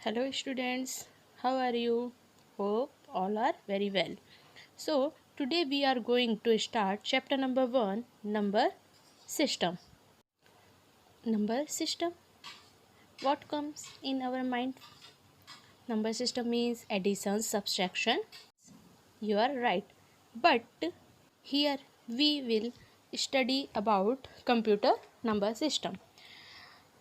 Hello students, how are you? Hope all are very well. So today we are going to start chapter number 1, number system. Number system, what comes in our mind? Number system means addition, subtraction. You are right. But here we will study about computer number system.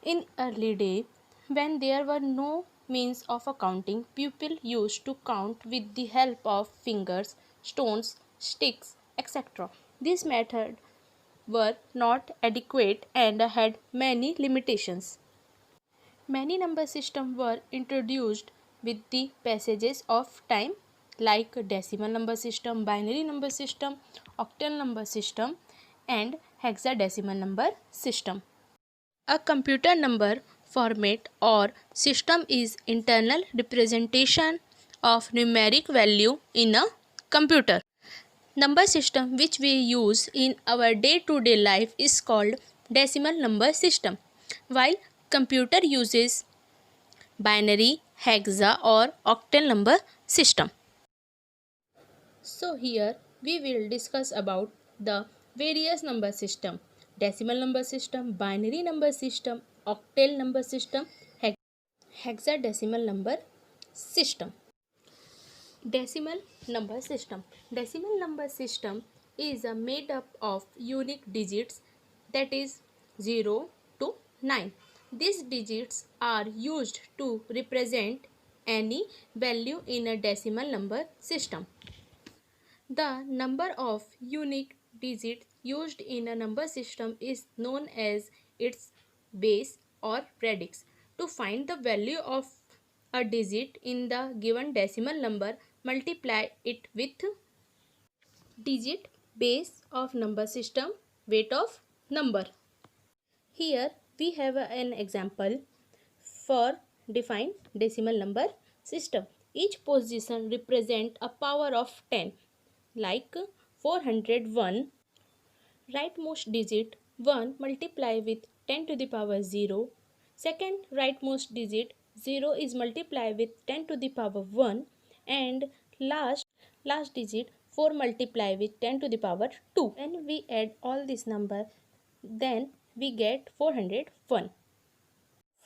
In early day, when there were no means of accounting, people used to count with the help of fingers, stones, sticks, etc. These methods were not adequate and had many limitations. Many number systems were introduced with the passages of time like decimal number system, binary number system, octal number system and hexadecimal number system. A computer number format or system is internal representation of numeric value in a computer. Number system which we use in our day-to-day life is called decimal number system, while computer uses binary, hexa or octal number system. So here we will discuss about the various number system: decimal number system, binary number system, octal number system, hexadecimal number system. Decimal number system. Decimal number system is made up of unique digits, that is 0 to 9. These digits are used to represent any value in a decimal number system. The number of unique digits used in a number system is known as its base or radix. To find the value of a digit in the given decimal number, multiply it with digit base of number system weight of number. Here we have an example for define decimal number system. Each position represent a power of 10, like 401. Rightmost digit 1 multiply with 10 to the power 0. Second rightmost digit 0 is multiplied with 10 to the power 1, and last digit 4 multiply with 10 to the power 2. When we add all this number, then we get 401.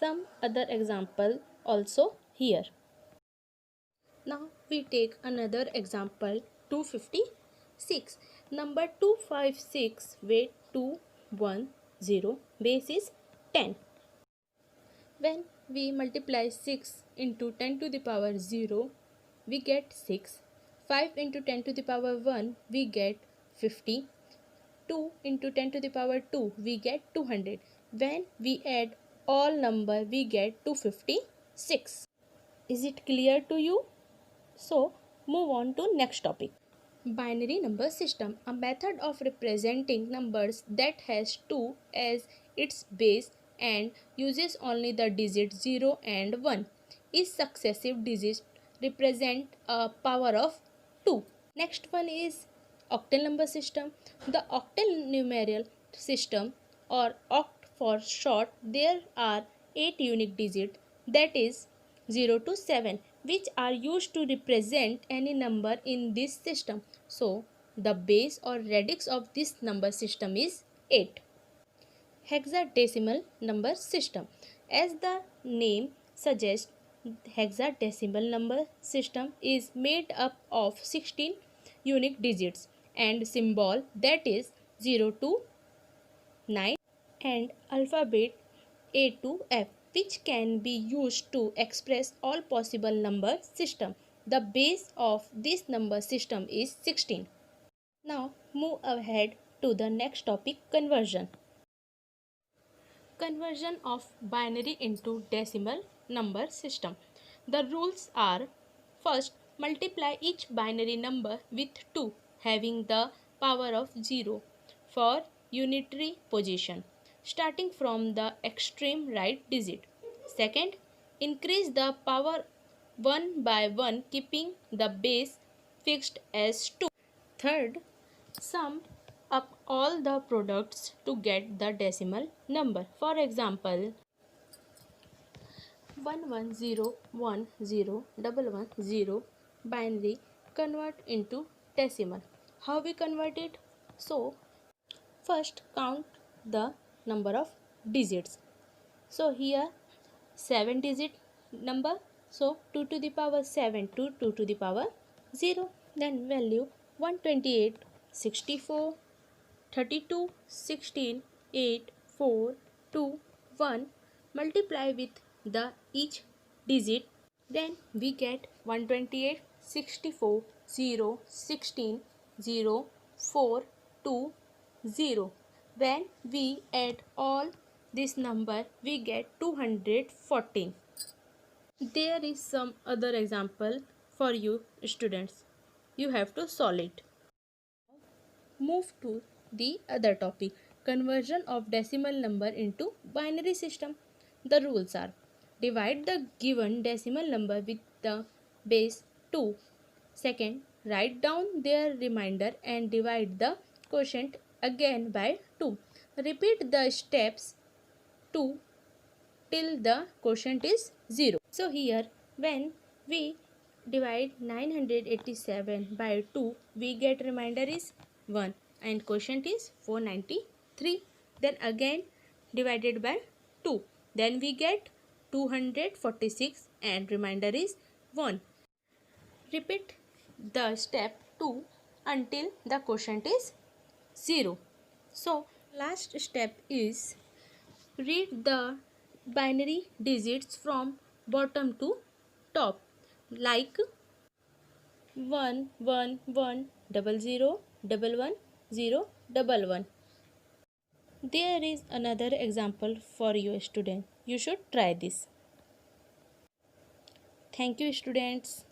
Some other example also here. Now we take another example, 256. Number 256 weight 210, base is 10. When we multiply 6 into 10 to the power 0, we get 6. 5 into 10 to the power 1, we get 50. 2 into 10 to the power 2, we get 200. When we add all number, we get 256. Is it clear to you? So, move on to next topic. Binary number system, a method of representing numbers that has 2 as its base and uses only the digits 0 and 1. Each successive digit represent a power of 2. Next one is octal number system. The octal numeral system, or oct for short, there are 8 unique digits, that is 0 to 7, which are used to represent any number in this system. So, the base or radix of this number system is 8. Hexadecimal number system. As the name suggests, hexadecimal number system is made up of 16 unique digits and symbol, that is 0 to 9, and alphabet A to F, which can be used to express all possible number system. The base of this number system is 16. Now move ahead to the next topic, conversion. Conversion of binary into decimal number system. The rules are: first, multiply each binary number with 2 having the power of 0 for unitary position, starting from the extreme right digit. Second, increase the power 1 by 1, keeping the base fixed as 2. Third, sum up all the products to get the decimal number. For example, 110101110 binary convert into decimal. How we convert it? So first count the number of digits. So here 7 digit number, so 2 to the power 7 to 2 to the power 0. Then value 128, 64, 32, 16, 8, 4, 2, 1. Multiply with the each digit. Then we get 128, 64, 0, 16, 0, 4, 2, 0. When we add all this number, we get 214. There is some other example for you students. You have to solve it. Move to the other topic, conversion of decimal number into binary system. The rules are: divide the given decimal number with the base 2. Second, write down their remainder and divide the quotient again by 2. Repeat the steps 2 till the quotient is 0. So here when we divide 987 by 2, we get remainder is 1 and quotient is 493. Then again divided by 2, then we get 246 and remainder is 1. Repeat the step 2 until the quotient is 0. So last step is read the binary digits from bottom to top, like 1 1 1 0 0 1 1 0 1 1. There is another example for you student. You should try this. Thank you students.